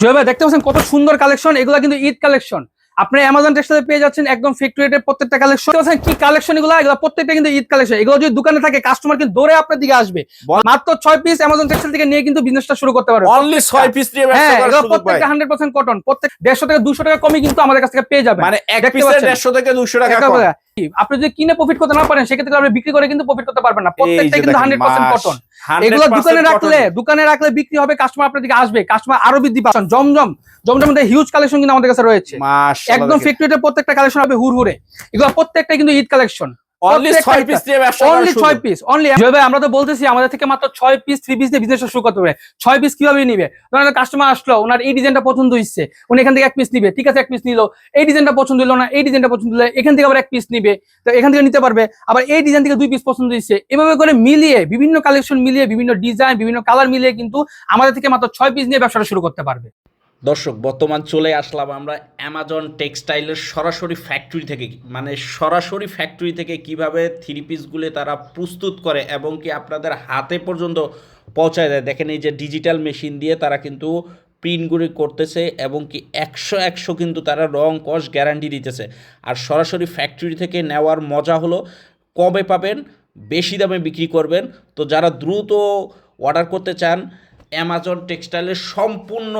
জয় ভাই দেখতে পাচ্ছেন কত সুন্দর কালেকশন, এগুলা কিন্তু ঈদ কালেকশন। আপনি অ্যামাজন টেক্সটাইলে পেয়ে যাচ্ছেন একদম ফ্যাক্টরি রেটের প্রত্যেকটা কালেকশন। কি কালেকশন এগুলো প্রত্যেকটা কিন্তু ঈদ কালেকশন। এগুলো যদি দোকানে থাকে কাস্টমার কিন্তু দৌড়ে আপনার দিকে আসবে। মাত্র 6 পিস অ্যামাজন টেক্সটাইল থেকে নিয়ে কিন্তু বিজনেসটা শুরু করতে পারবে। অনলি 6 পিস দিয়ে ব্যবসা করার সুযোগ পায়। প্রত্যেকটা 100% কটন, প্রত্যেক 150 থেকে 200 টাকা কমই কিন্তু আমাদের কাছ থেকে পেয়ে যাবেন। মানে এক পিসে 150 থেকে 200 টাকা কম। আপনি যদি কিনে প্রফিট করতে না পারেন সেক্ষেত্রে আপনি বিক্রি করে কিন্তু প্রফিট করতে পারবেন না। প্রত্যেকটা কিন্তু 100% কটন। এগুলো দোকানে রাখলে বিক্রি হবে, কাস্টমার আপনার দিকে আসবে, কাস্টমার আরো বৃদ্ধি পাচ্ছেন। জমজমের হিউজ কালেকশন কিন্তু আমাদের কাছে রয়েছে। একদম ফ্যাক্টরিতে প্রত্যেকটা কালেকশন হবে হুড়হুড়ে। এগুলো প্রত্যেকটা কিন্তু ঈদ কালেকশন। অনলি 6 পিস দিয়ে ব্যবসা করার সুযোগ। 6 পিস অনলি। জয় ভাই আমরা তো বলতেছি আমাদের থেকে মাত্র 6 পিস 3 পিস দিয়ে বিজনেস শুরু করতে পারে। 6 পিস কিভাবে নিবে? ধরেন কাস্টমার আসলো, ওনার এই ডিজাইনটা পছন্দ হইছে, উনি এখান থেকে এক পিস নিবে, ঠিক আছে এক পিস নিলো। এই ডিজাইনটা পছন্দ হলো না, এই ডিজাইনটা পছন্দ হলো, এখান থেকে আবার এক পিস নিবে, তো এখান থেকে নিতে পারবে। আবার এই ডিজাইন থেকে 2 পিস পছন্দ হইছে, এভাবে করে মিলিয়ে বিভিন্ন কালেকশন মিলিয়ে বিভিন্ন ডিজাইন বিভিন্ন কালার মিলিয়ে কিন্তু আমাদের থেকে মাত্র 6 পিস নিয়ে ব্যবসাটা শুরু করতে পারবে। দর্শক বর্তমান চলে আসলাম আমরা অ্যামাজন টেক্সটাইলের সরাসরি ফ্যাক্টরি থেকে, মানে সরাসরি ফ্যাক্টরি থেকে কিভাবে থ্রি পিসগুলো তারা প্রস্তুত করে এবং কি আপনাদের হাতে পর্যন্ত পৌঁছায় দেয়। দেখেন এই যে ডিজিটাল মেশিন দিয়ে তারা কিন্তু প্রিন্টগুলি করতেছে এবং কি 100 কিন্তু তারা রং কস গ্যারান্টি দিতেছে। আর সরাসরি ফ্যাক্টরি থেকে নেওয়ার মজা হলো কবে পাবেন, বেশি দামে বিক্রি করবেন। তো যারা দ্রুত অর্ডার করতে চান অ্যামাজন টেক্সটাইলের সম্পূর্ণ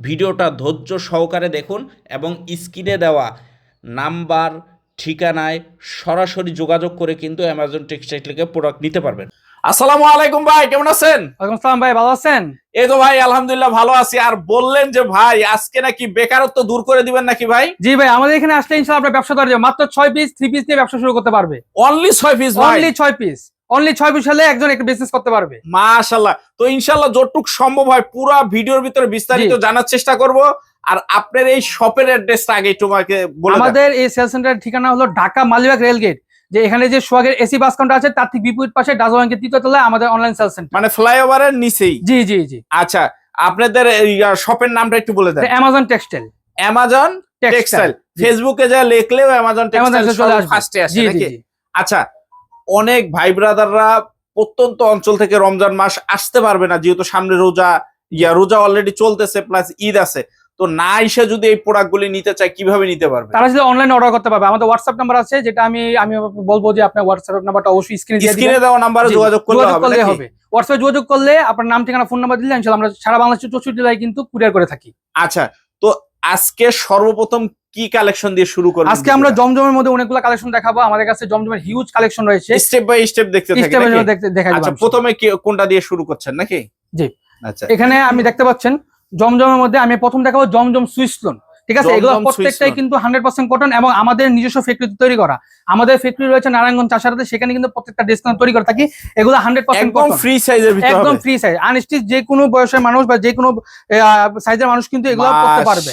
ভিডিওটা ধৈর্য সহকারে দেখুন এবং স্ক্রিনে দেওয়া নাম্বার ঠিকানায় সরাসরি যোগাযোগ করে কিন্তু অ্যামাজন টেক্সটাইল থেকে প্রোডাক্ট নিতে পারবেন। আসসালামু আলাইকুম ভাই, কেমন আছেন? ওয়ালাইকুম আসসালাম ভাই, ভালো আছেন? এই তো ভাই আলহামদুলিল্লাহ ভালো আছি। আর বললেন যে ভাই আজকে নাকি বেকারত্ব দূর করে দিবেন নাকি ভাই? জি ভাই, আমাদের এখানে আসলে ইনশাআল্লাহ আপনার ব্যবসা করা যাবে। মাত্র 6 পিস 3 পিস নিয়ে ব্যবসা শুরু করতে পারবে। অনলি 6 পিস ভাই, অনলি 6 পিস, অনলি 6 পিস হলে একজন একটা বিজনেস করতে পারবে। মাশাআল্লাহ। তো ইনশাআল্লাহ যতটুক সম্ভব হয় পুরো ভিডিওর ভিতরে বিস্তারিত জানার চেষ্টা করব। আর আপনার এই শপের অ্যাড্রেসটা আগে একটু আমাকে বলে দেন। আমাদের এই সেল সেন্টারের ঠিকানা হলো ঢাকা মালিবাগ রেলগেট, যে এখানে যে সোহাগের এসি বাস কাউন্টার আছে তার ঠিক বিপরীত পাশে ডাচ ব্যাংকের 3য় তলায় আমাদের অনলাইন সেল সেন্টার, মানে ফ্লাইওভারের নিচেই। জি জি জি। আচ্ছা, আপনাদের শপের নামটা একটু বলে দেন। Amazon textile. অ্যামাজন টেক্সটাইল ফেসবুকে যা লিখলেও অ্যামাজন টেক্সটাইল চলে আসবে, ফার্স্টে আসে নাকি? আচ্ছা, অনেক ভাই ব্রাদাররা প্রত্যন্ত অঞ্চল থেকে রমজান মাস আসতে পারবে না, যেহেতু সামনে রোজা অলরেডি চলতেছে, প্লাস ঈদ আছে। তো না এসে যদি এই প্রোডাক্টগুলি নিতে চায় কিভাবে নিতে পারবে? তারা যদি অনলাইনে অর্ডার করতে পারবে। আমাদের হোয়াটসঅ্যাপ নাম্বার আছে, যেটা আমি বলবো যে আপনার হোয়াটসঅ্যাপ নাম্বারটা অবশ্যই স্ক্রিনে দেওয়া নাম্বারে যোগাযোগ করলে হবে। হোয়াটসঅ্যাপে যোগাযোগ করলে আপনার নাম ঠিকানা ফোন নাম্বার দিলে ইনশাআল্লাহ আমরা সারা বাংলাদেশের 64 জেলায় কিন্তু কুরিয়ার করে থাকি। আচ্ছা, তো আজকে সর্বপ্রথম কি কালেকশন দিয়ে শুরু করব? আজকে আমরা জমজমের মধ্যে অনেকগুলো কালেকশন দেখাবো। আমাদের কাছে জমজমের হিউজ কালেকশন রয়েছে, স্টেপ বাই স্টেপ দেখতে থাকি। আচ্ছা, প্রথমে কোনটা দিয়ে শুরু করছেন নাকি? জি। আচ্ছা, এখানে আমি দেখতে পাচ্ছেন জমজমের মধ্যে আমি প্রথম দেখাবো জমজম সুইস লোন, ঠিক আছে? এগুলো প্রত্যেকটাই কিন্তু 100% কটন এবং আমাদের নিজস্ব ফ্যাক্টরিতে তৈরি করা। আমাদের ফ্যাক্টরি রয়েছে নারায়ণগঞ্জ চাষারাতে, সেখানে কিন্তু প্রত্যেকটা ডিসকাউন্ট তৈরি করে থাকি। এগুলো 100% কটন, ফ্রি সাইজের ভিতরে, একদম ফ্রি সাইজ, আনস্টিচ, যে কোনো বয়সের মানুষ বা যে কোনো সাইজের মানুষ কিন্তু এগুলো পড়তে পারবে।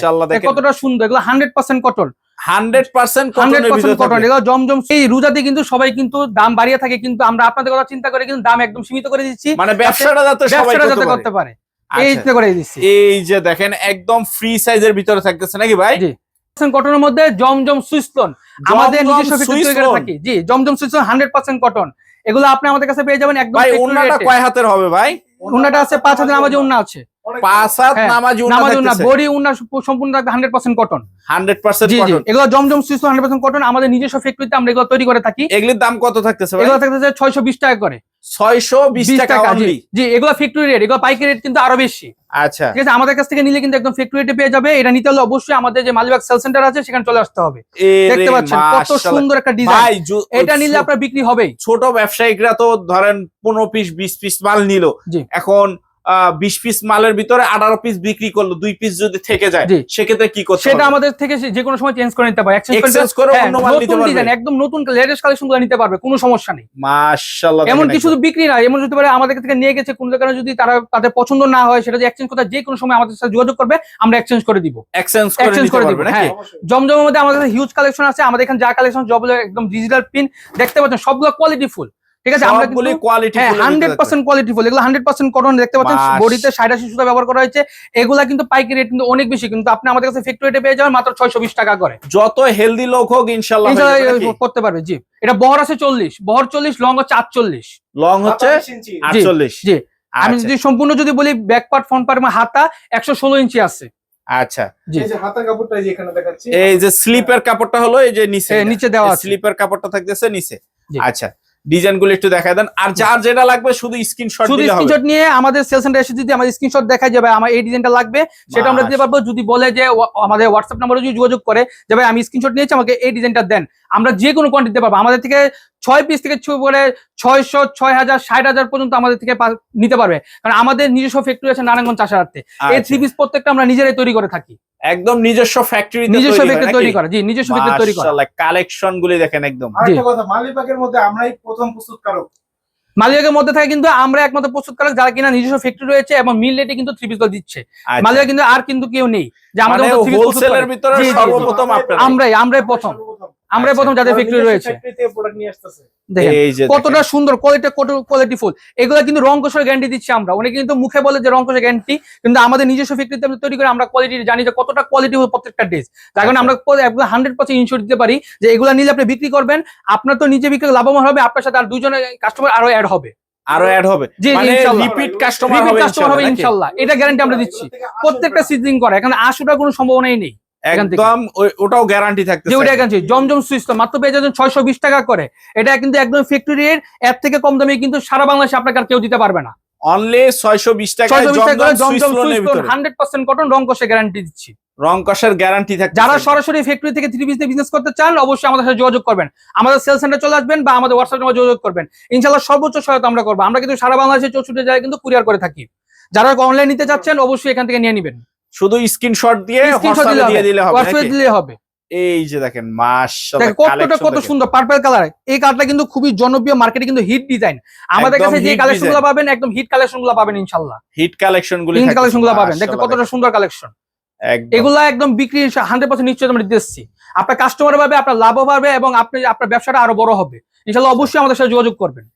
কতটা সুন্দর, এগুলো 100% কটন, 100% কটন। এগুলো জমজম। এই রোজাতে কিন্তু সবাই কিন্তু দাম বাড়িয়ে থাকে, কিন্তু আমরা আপনাদের কথা চিন্তা করে কিন্তু দাম একদম সীমিত করে দিচ্ছি, মানে ব্যবসাটা যাতে সবাই করতে পারে। এই যে দেখেন একদম ফ্রি সাইজের ভিতরে থাকতেছে নাকি ভাই? জি, কটনের মধ্যে জমজম সুইস লোন আমাদের নিজস্ব ফ্যাক্টরি তৈরি করে থাকি। জি, জমজম সুইস লোন 100% কটন। এগুলো আপনি আমাদের কাছে পেয়ে যাবেন একদম। ভাই ওন্নাটা কয় হাতের হবে ভাই? ওন্নাটা আছে 5 হাতের নামাজি ওন্না আছে। 5 হাত নামাজি ওন্না, বডি ওন্না সম্পূর্ণ থাকবে 100% কটন। 100% কটন। এগুলো জমজম সুইস লোন 100% কটন। আমাদের নিজস্ব ফ্যাক্টরিতে আমরা এগুলো তৈরি করে থাকি। এগুলোর দাম কত থাকতেছে ভাই? এগুলো থাকতেছে 620 টাকা করে। 620 টাকা অনলি? জি, এগুলো ফ্যাক্টরি রেট, এগুলো পাইকারি রেট কিন্তু আরো বেশি। আচ্ছা, ঠিক আছে, আমাদের কাছ থেকে নিলে কিন্তু একদম ফ্যাক্টরি রেটে পেয়ে যাবে। এটা নিতে হলে অবশ্যই আমাদের যে মালিবাগ সেল সেন্টার আছে সেখানে চলে আসতে হবে। দেখতে পাচ্ছেন কত সুন্দর একটা ডিজাইন, এটা নিলে আপনার বিক্রি হবেই। ছোট ব্যবসায়িকরা তো ধরেন 15 পিস 20 পিস মাল নিল, এখন 20 পিস মালের ভিতরে 18 পিস বিক্রি করলো, 2 পিস যদি থেকে যায় সেক্ষেত্রে কি করতে হবে? সেটা আমাদের থেকে যে কোনো সময় চেঞ্জ করে নিতে পারবে, এক্সচেঞ্জ করে অন্য মাল নিতে পারবে, একদম নতুন লেটেস্ট কালেকশনগুলো নিতে পারবে, কোনো সমস্যা নেই। মাশাআল্লাহ। এমন কিছু বিক্রি না, এমন হতে পারে আমাদের থেকে নিয়ে গেছে কোন কারণে যদি তাদের পছন্দ না হয়, সেটা যে এক্সচেঞ্জ করতে যে কোনো সময় আমাদের সাথে যোগাযোগ করবে, আমরা এক্সচেঞ্জ করে দিব। এক্সচেঞ্জ করে দিব নাকি? জমজমের মধ্যে আমাদের হিউজ কালেকশন আছে। আমাদের এখানে যা কালেকশন সবগুলো একদম ডিজিটাল প্রিন্ট, দেখতে পাচ্ছেন সবগুলো কোয়ালিটি ফুল, ঠিক আছে? আমরা কিন্তু 100% কোয়ালিটি ফুল, এগুলো 100% কটন। দেখতে পাচ্ছেন বডিতে 80 সুতা ব্যবহার করা হয়েছে। এগুলা কিন্তু পাইকারি রেট কিন্তু অনেক বেশি, কিন্তু আপনি আমাদের কাছে ফ্যাক্টরি রেটে পেয়ে যাবেন মাত্র 620 টাকা করে। যত হেলদি লোক হোক ইনশাআল্লাহ করতে পারবে। জি, এটা বহর আছে 40, বহর 40, লং হচ্ছে 48, লং হচ্ছে 48। জি, আমি যদি সম্পূর্ণ যদি বলি ব্যাক পার্ট ফ্রন্ট পার্ট হাতা 116 ইঞ্চি আছে। আচ্ছা, জি। এই যে হাতার কাপড়টা এই যে এখানে দেখাচ্ছি, এই যে স্লিপের কাপড়টা হলো এই যে নিচে, নিচে দেওয়া আছে। স্লিপের কাপড়টা থাকতেছে নিচে। জি। আচ্ছা, ডিজাইন গুলো একটু দেখায় দেন, আর যার যেটা লাগবে শুধু স্ক্রিনশট শুধু দিলে হবে। স্ক্রিনশট নিয়ে আমাদের সেল সেন্টারে এসে যদি আমাদের স্ক্রিনশট দেখায় যে ভাই আমার এই ডিজাইনটা লাগবে, সেটা আমরা দিতে পারবো। যদি বলে যে আমাদের হোয়াটসঅ্যাপ নাম্বারে যদি যোগাযোগ করে যে ভাই আমি স্ক্রিনশট নিয়েছি আমাকে এই ডিজাইনটা দেন, আমরা যে কোনো কোয়ান্টিটি দিতে পারবো। আমাদের থেকে 6 পিস থেকে শুরু করে 600, 6000, 60,000 পর্যন্ত আমাদের থেকে নিতে পারবে, কারণ আমাদের নিজস্ব ফ্যাক্টরি আছে নারায়ণগঞ্জ চাষারাতে। এই 3 পিস প্রত্যেকটা আমরা নিজেরাই তৈরি করে থাকি, একদম নিজস্ব ফ্যাক্টরিতে নিজস্ব ফ্যাক্টরি তৈরি করা। জি, নিজস্ব ফ্যাক্টরি তৈরি করা। মাশাআল্লাহ, কালেকশন গুলি দেখেন একদম। আরেকটা কথা, মালিবাগের মধ্যে আমরাই প্রথম প্রস্তুতকারক। মালিবাগের মধ্যে থাকে কিন্তু আমরা একমাত্র প্রস্তুতকারক যারা কিনা নিজস্ব ফ্যাক্টরি রয়েছে এবং মিল রেটে কিন্তু 3 পিস দিচ্ছে। আচ্ছা। মালিবাগ কিন্তু আর কিন্তু কেউ নেই যে আমাদের মানে মতো 3 পিস প্রস্তুত হোলসেলের করে। ভিতরে জি, জি, জি। সর্বপ্রথম আপনারা। আমরাই প্রথম, আমরাই প্রথম যাদের ফ্যাক্টরি রয়েছে। ফ্যাক্টরিতে প্রোডাক্ট নিয়ে আসতেছে। দেখেন এই যে কতটা সুন্দর কোয়ালিটি ফুল। এগুলো কিন্তু রং কষের গ্যারান্টি দিচ্ছি আমরা। অনেকে কিন্তু মুখে বলে যে রং কষের গ্যারান্টি, কিন্তু আমাদের নিজস্ব ফ্যাক্টরিতে আমরা তৈরি করে আমরা কোয়ালিটি জানি যে কতটা কোয়ালিটি ফুল প্রত্যেকটা ড্রেস। যার কারণে আমরা 100% ইনশিওর দিতে পারি যে এগুলা নিলে আপনি বিক্রি করবেন, আপনার তো নিজে বিক্রি লাভবান হবে, আপনার সাথে আর 2 জনের কাস্টমার আরো অ্যাড হবে। আরো অ্যাড হবে, জি, মানে ইনশাআল্লাহ। রিপিট কাস্টমার হবে ইনশাআল্লাহ, এটা গ্যারান্টি আমরা দিচ্ছি। প্রত্যেকটা সিজনিং করে, এখানে আশুটা কোনো সম্ভাবনাই নেই। এখান থেকে একদম ওটাও গ্যারান্টি থাকতেছে। যে ওটা গ্যারান্টি জমজম সুইচ মাত্র পেয়ে যাচ্ছেন 620 টাকা করে। এটা কিন্তু একদম ফ্যাক্টরির এর থেকে কম দামে কিন্তু সারা বাংলাদেশে আপনাকে আর কেউ দিতে পারবে না। অনলি 620 টাকায় 620 টাকা করে জমজম জমজম সুইচ সুইচ 100% কটন রং কষে গ্যারান্টি দিচ্ছি। রং কষের গ্যারান্টি থাকতেছে। যারা সরাসরি ফ্যাক্টরি থেকে 3 পিস নিয়ে বিজনেস করতে চান অবশ্যই আমাদের সাথে যোগাযোগ করবেন, আমাদের সেল সেন্টারে চলে আসবেন বা আমাদের হোয়াটসঅ্যাপ নাম্বারে যোগাযোগ করবেন। ইনশাআল্লাহ সর্বোচ্চ সহায়তা আমরা করব। আমরা কিন্তু সারা বাংলাদেশে 64 জায়গায় কিন্তু কুরিয়ার করে থাকি। যারা অনলাইন নিতে চাচ্ছেন অবশ্যই এখান থেকে নিয়ে নেবেন। শুধু স্ক্রিনশট দিয়ে হোয়াটসঅ্যাপে দিয়ে দিলে হবে, হোয়াটসঅ্যাপে নাকি? দিলে হবে। এই যে দেখেন মাশাআল্লাহ, দেখেন কত সুন্দর পার্পল কালার। এই কালারটা কিন্তু খুবই জনপ্রিয়, মার্কেটে কিন্তু হিট ডিজাইন। আমাদের একদম কাছে যে hit কালেকশন গুলো design। পাবেন একদম হিট কালেকশন গুলো পাবেন ইনশাআল্লাহ। হিট কালেকশন গুলি হিট কালেকশন গুলো পাবেন, দেখতে কতটা সুন্দর কালেকশন। একদম এগুলা একদম বিক্রি 100% নিশ্চয় আমরা দিতেছি। আপনার কাস্টমার পাবে, আপনার লাভও পাবে এবং আপনার ব্যবসাটা আরো বড় হবে ইনশাআল্লাহ। অবশ্যই আমাদের সাথে যোগাযোগ করবেন।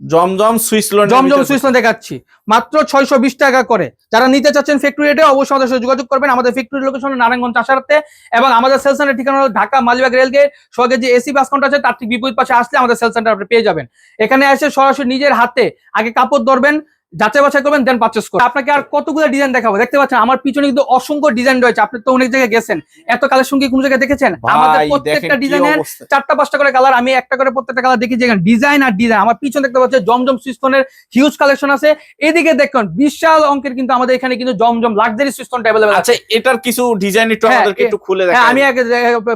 জমজম সুইচ লোন, জমজম সুইচ লোন দেখাচ্ছি মাত্র 620 টাকা করে। যারা নিতে চাচ্ছেন ফ্যাক্টরি রেটে অবশ্যই আমাদের সাথে যোগাযোগ করবেন। আমাদের ফ্যাক্টরি লোকেশন নারায়ণগঞ্জ চাষারাতে এবং আমাদের সেল সেন্টার ঠিকানা হলো ঢাকা মালিবাগ রেলগেট সঙ্গে যে এসি বাস কাউন্টার আছে তার ঠিক বিপরীত পাশে আসলে আমাদের সেল সেন্টার আপনি পেয়ে যাবেন। এখানে এসে সরাসরি নিজের হাতে আগে কাপড় ধরবেন, যাচাই বাছাই করবেন, দেন পারচেজ করবেন। আপনাকে আর কতগুলো ডিজাইন দেখাবো, দেখতে পাচ্ছেন আমার পিছনে কিন্তু অসংখ্য ডিজাইন রয়েছে। আপনি তো অনেক জায়গায় গেছেন, এত কালেকশন কি কোন জায়গায় দেখেছেন? আমাদের প্রত্যেকটা ডিজাইনের 4টা-5টা করে কালার, আমি একটা করে প্রত্যেকটা কালার দেখি। যেখানে ডিজাইন আর ডিজাইন আমার পিছনে দেখতে পাচ্ছেন জমজম সুইচনের হিউজ কালেকশন আছে। এদিকে দেখুন বিশাল অঙ্কের কিন্তু আমাদের এখানে কিন্তু জমজম লাক্সারি সুইচন अवेलेबल আছে। আচ্ছা, এটার কিছু ডিজাইন একটু আমাদেরকে একটু খুলে দেখান। হ্যাঁ, আমি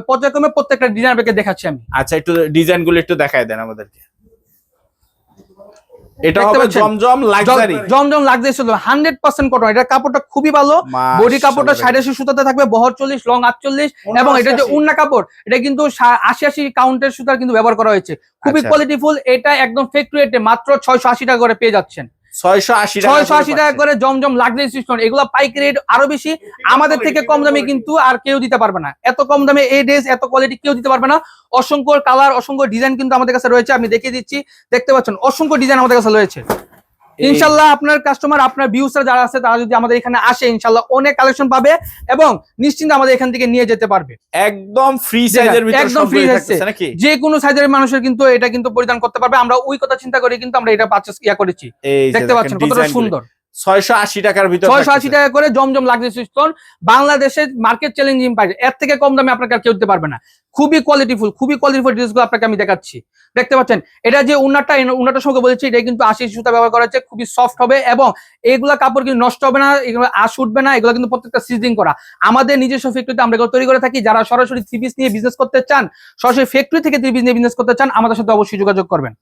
পর্যায়ক্রমে প্রত্যেকটা ডিজাইন আপনাকে দেখাচ্ছি আমি। আচ্ছা, একটু ডিজাইন গুলো একটু দেখায় দেন আমাদেরকে। এটা দেখতে হবে পাচ্ছেন? জমজম লাক্সারি। জমজম লাক্সারি সুইচ 100% কটন। এটা কাপড়টা খুবই ভালো। বডি কাপড়টা 80 সুতাতে থাকবে, বহর 40, লং 48 এবং এটা যে উন্না কাপড় এটা কিন্তু 80 কাউন্টের সুতার কিন্তু ব্যবহার করা হয়েছে। খুবই আচ্ছা। কোয়ালিটিফুল। এটা একদম ফ্যাক্টরি রেটে মাত্র 680 টাকা করে পেয়ে যাচ্ছেন। 680 টাকা করে জমজম লাক্সারি সুইচ। এগুলা পাইকারি রেট আরো বেশি, আমাদের থেকে কম দামে কিন্তু আর কেউ দিতে পারবে না। এত কম দামে এই ড্রেস এত কোয়ালিটি কেউ দিতে পারবে না। অসংখ্য কালার, অসংখ্য ডিজাইন কিন্তু আমাদের কাছে রয়েছে। আমি দেখিয়ে দিচ্ছি, দেখতে পাচ্ছেন অসংখ্য ডিজাইন আমাদের কাছে রয়েছে। ইনশাআল্লাহ আপনার কাস্টমার, আপনার ভিউয়ার্স যারা আছে তারা যদি আমাদের এখানে আসে ইনশাআল্লাহ অনেক কালেকশন পাবে এবং নিশ্চিন্তে আমাদের এখান থেকে নিয়ে যেতে পারবে। একদম ফ্রি সাইজের ভিতরে একদম ফ্রি থাকছে নাকি? যে কোনো সাইজের মানুষের কিন্তু এটা কিন্তু পরিধান করতে পারবে। আমরা ওই কথা চিন্তা করে কিন্তু আমরা এটা পারচেজ করেছি। দেখতে পাচ্ছেন কতটা সুন্দর। 680 টাকার ভিতরে 680 টাকা করে জমজম লাক্সারি সুইচ বাংলাদেশের মার্কেট চ্যালেঞ্জিং প্রাইস। এর থেকে কম দামে আপনাকে আর কেউ দিতে পারবে না। খুবই কোয়ালিটিফুল ড্রেসগুলো আপনাকে আমি দেখাচ্ছি। দেখতে পাচ্ছেন এটা যে উন্নাটার সঙ্গে বলেছি, এটা কিন্তু 80 সুতা ব্যবহার করা হচ্ছে, খুবই সফট হবে এবং এগুলা কাপড় কিন্তু নষ্ট হবে না, এগুলো আঁশ উঠবে না। এগুলো কিন্তু প্রত্যেকটা সিজনিং করা আমাদের নিজস্ব ফ্যাক্টরিতে আমরা এগুলো তৈরি করে থাকি। যারা সরাসরি 3 পিস নিয়ে বিজনেস করতে চান, সরাসরি ফ্যাক্টরি থেকে 3 পিস নিয়ে বিজনেস করতে চান, আমাদের সাথে অবশ্যই যোগাযোগ করবেন।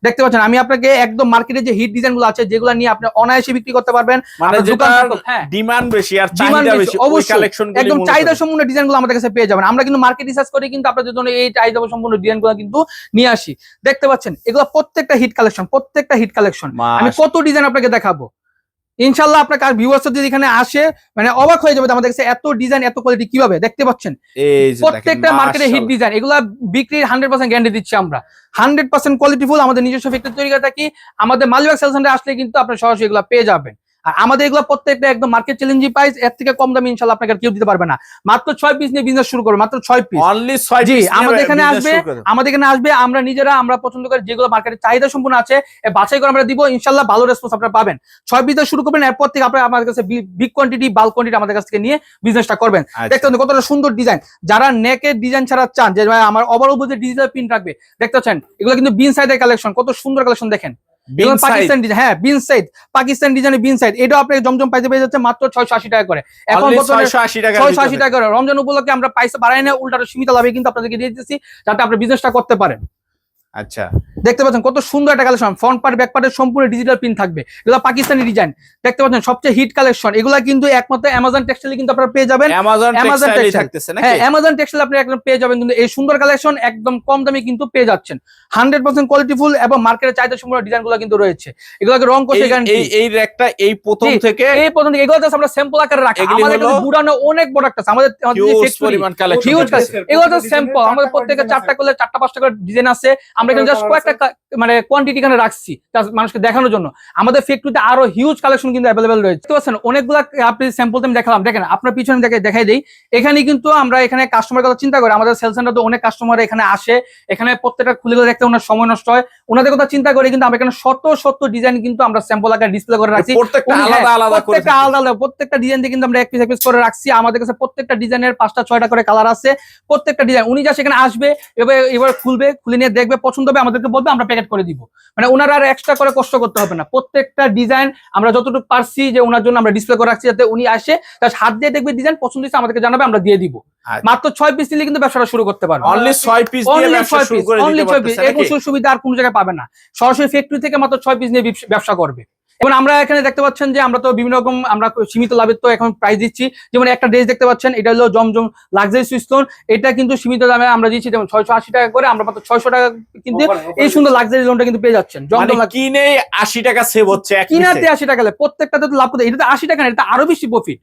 দেখতে পাচ্ছেন আমি আপনাকে একদম মার্কেটে যে হিট ডিজাইন গুলো আছে যেগুলো নিয়ে আপনি অনায়াসে বিক্রি করতে পারবেন। মানে যেটা ডিমান্ড বেশি আর চাহিদা বেশি, ওই কালেকশনগুলো একদম চাহিদা সম্পূর্ণ ডিজাইনগুলো আমাদের কাছে পেয়ে যাবেন। আমরা কিন্তু মার্কেট রিসার্চ করে কিন্তু আপনাদের জন্য এই চাহিদা সম্পূর্ণ ডিজাইনগুলো কিন্তু নিয়ে আসি। দেখতে পাচ্ছেন এগুলো প্রত্যেকটা হিট কালেকশন। আমি কত ডিজাইন আপনাকে দেখাবো ইনশাআল্লাহ। আপনার কার ভিউয়ার্স যদি এখানে আসে মানে অবাক হয়ে যাবে আমাদের কাছে এত ডিজাইন এত কোয়ালিটি কিভাবে। দেখতে পাচ্ছেন প্রত্যেকটা মার্কেটে হিট ডিজাইন, এগুলা বিক্রির 100% গ্যারান্টি দিচ্ছি আমরা। 100% কোয়ালিটিফুল আমাদের নিজস্ব ফ্যাক্টরি তৈরি করে থাকি। আমাদের মালিবাগ সেল সেন্টারে আসলে কিন্তু আপনি সরাসরি এগুলো পেয়ে যাবেন। আর আমাদের এগুলো প্রত্যেকটা একদম মার্কেট চ্যালেঞ্জিং প্রাইস, এর থেকে কম দামে ইনশাআল্লাহ আপনাকে আর কেউ দিতে পারবে না। মাত্র 6 পিস নিয়ে বিজনেস শুরু করবে, মাত্র 6 পিস অনলি 6 জি। পিস আমাদের এখানে আসবে আমরা নিজেরা আমরা পছন্দ করি যেগুলো মার্কেটে চাহিদা সম্পূর্ণ আছে বাছাই করে আমরা দিব, ইনশাআল্লাহ ভালো রেসপন্স আপনারা পাবেন। 6 পিস শুরু করবেন, এরপর থেকে আপনারা আমাদের কাছে বিগ কোয়ান্টিটি বাল্ক কোয়ান্টিটি আমাদের কাছ থেকে নিয়ে বিজনেসটা করবেন। দেখতে পাচ্ছেন কতটা সুন্দর ডিজাইন, যারা নেকের ডিজাইন ছাড়া চান যে ভাই আমার ওভারঅল যে ডিজিটাল প্রিন্ট রাখবে, দেখতে পাচ্ছেন এগুলো কিন্তু বিন সাইডের কালেকশন, কত সুন্দর কালেকশন দেখেন। পাকিস্তান ডিজাইন, হ্যাঁ বিন সাইড, পাকিস্তান ডিজাইনের বিন সাইড, এটাও আপনি জমজম পাইতে পেয়ে যাচ্ছে মাত্র 680 টাকা করে। এখন 680 টাকা করে রমজান উপলক্ষে আমরা প্রাইস বাড়াই না, উল্টা সীমিত লাভে কিন্তু আপনাদেরকে দিয়ে দিতেছি যাতে আপনি বিজনেসটা করতে পারেন। আচ্ছা, দেখতে পাচ্ছেন কত সুন্দর একটা কালেকশন, ফ্রন্ট পার্ট ব্যাক পার্টের সম্পূর্ণ ডিজিটাল প্রিন্ট থাকবে, এগুলো পাকিস্তানি ডিজাইন। দেখতে পাচ্ছেন সবচেয়ে হিট কালেকশন, এগুলা কিন্তু একমাত্র অ্যামাজন টেক্সটাইলে কিন্তু আপনারা পেয়ে যাবেন। অ্যামাজন টেক্সটাইলে থাকতেছে নাকি? হ্যাঁ, অ্যামাজন টেক্সটাইলে আপনি একদম পেয়ে যাবেন কিন্তু এই সুন্দর কালেকশন একদম কম দামে কিন্তু পেয়ে যাচ্ছেন। 100% কোয়ালিটিফুল এবং মার্কেটে চাহিদা সম্পূর্ণ ডিজাইনগুলো কিন্তু রয়েছে। এগুলোকে রং কোষে গ্যারান্টি। এই রেকটা এই প্রথম থেকে এগুলো জাস্ট আমরা স্যাম্পল আকারে রাখি, আমাদের কাছে বুড়ানো অনেক প্রোডাক্ট আছে, আমাদের পরিমাণ কালেকশন। এগুলো জাস্ট স্যাম্পল, আমাদের প্রত্যেকটা 4টা করলে 4টা 5টা করে ডিজাইন আছে, আমরা এখানে জাস্ট কয়েকটা মানে কোয়ান্টিটি এখানে রাখছি মানুষকে দেখানোর জন্য। আমাদের ফ্যাক্টরিতে আরো হিউজ কালেকশন কিন্তু অ্যাভেলেবেল রয়েছে। দেখতে পাচ্ছেন অনেকগুলো আপনি স্যাম্পল আমি দেখালাম, দেখেন আপনার পিছনে দেখাই দেই। এখানে কিন্তু আমরা এখানে কাস্টমার কথা চিন্তা করি, আমাদের সেলস সেন্টার তো অনেক কাস্টমার এখানে আসে, এখানে প্রত্যেকটা খুলে দেখতে ওনার সময় নষ্ট হয়, ওনাদের কথা চিন্তা করে কিন্তু আমরা এখানে শত ডিজাইন কিন্তু আমরা স্যাম্পল আকারে ডিসপ্লে করে রাখছি, প্রত্যেকটা আলাদা প্রত্যেকটা ডিজাইন দিয়ে কিন্তু আমরা এক পিস করে রাখছি। আমাদের কাছে প্রত্যেকটা ডিজাইনের 5টা 6টা করে কালার আছে, প্রত্যেকটা ডিজাইন উনি যা সেখানে আসবে এবার খুলবে, খুলে নিয়ে দেখবে, পছন্দ হবে আমাদেরকে বলবে, আমরা প্যাকেট করে দিব। মানে ওনারা আর এক্সট্রা করে কষ্ট করতে হবে না, প্রত্যেকটা ডিজাইন আমরা যতটুকু পারছি যে ওনার জন্য আমরা ডিসপ্লে করে রাখছি, যাতে উনি আসে তার হাত দিয়ে দেখবে ডিজাইন পছন্দ হয়েছে আমাদেরকে জানাবে, আমরা দিয়ে দিব। মাত্র 6 পিস নিলে কিন্তু ব্যবসাটা শুরু করতে পারবে। অনলি 6 পিস দিয়ে ব্যবসা শুরু করে দিতে পারতেছেন। এই সুবিধা আর কোনো জায়গায় পাবে না, সরাসরি ফ্যাক্টরি থেকে মাত্র 6 পিস নিয়ে ব্যবসা করবে। এবং আমরা এখানে দেখতে পাচ্ছেন যে আমরা তো বিভিন্ন রকম আমরা সীমিত লাভের তো এখন প্রাইস দিচ্ছি। যেমন একটা ড্রেস দেখতে পাচ্ছেন, এটা হলো জমজম লাক্সারি সুইস্টোন, এটা কিন্তু সীমিত দামে আমরা দিচ্ছি, যেমন 680 টাকা করে, আমরা মাত্র 600 টাকা কিন্তু এই সুন্দর লাক্সারি লোনটা কিন্তু পেয়ে যাচ্ছেন। জমজম কিনে 80 টাকা সেভ হচ্ছে, কিনাতে 80 টাকা, প্রত্যেকটাতে তো লাভ করতে, এটা তো 80 টাকা না, এটা আরো বেশি প্রফিট।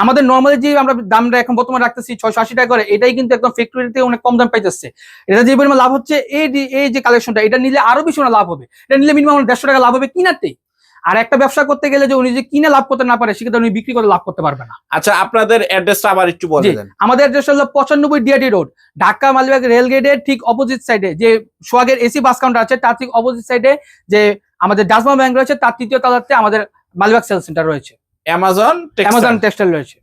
আমাদের নর্মালি যে আমরা দামটা এখন বর্তমানে রাখতেছি 680 টাকা করে, এটাই কিন্তু একদম ফ্যাক্টরিতে অনেক কম দাম পাইতেছে। এটা যে পরিমাণ লাভ হচ্ছে, এই যে কালেকশনটা, এটা নিলে আরো বেশি লাভ হবে, এটা নিলে মিনিমাম 150 টাকা লাভ হবে কিনাতেই। আর একটা ব্যবসা করতে গেলে যে উনি যে কিনে লাভ করতে না পারে, সেক্ষেত্রে উনি বিক্রি করে লাভ করতে পারবে না। আচ্ছা, আপনাদের অ্যাড্রেসটা আবার একটু বলে দেন। আমাদের অ্যাড্রেস হলো 95 DRT road, Dhaka Malibagh rail গেটের ঠিক অপোজিট সাইডে যে সোহাগের এসি বাস কাউন্টার আছে, তার ঠিক অপোজিট সাইডে যে আমাদের ডাচবাংলা ব্যাংক রয়েছে, তার 3য় তলাতে আমাদের মালিবাগ সেল সেন্টার রয়েছে, অ্যামাজন টেক্সটাইল রয়েছে।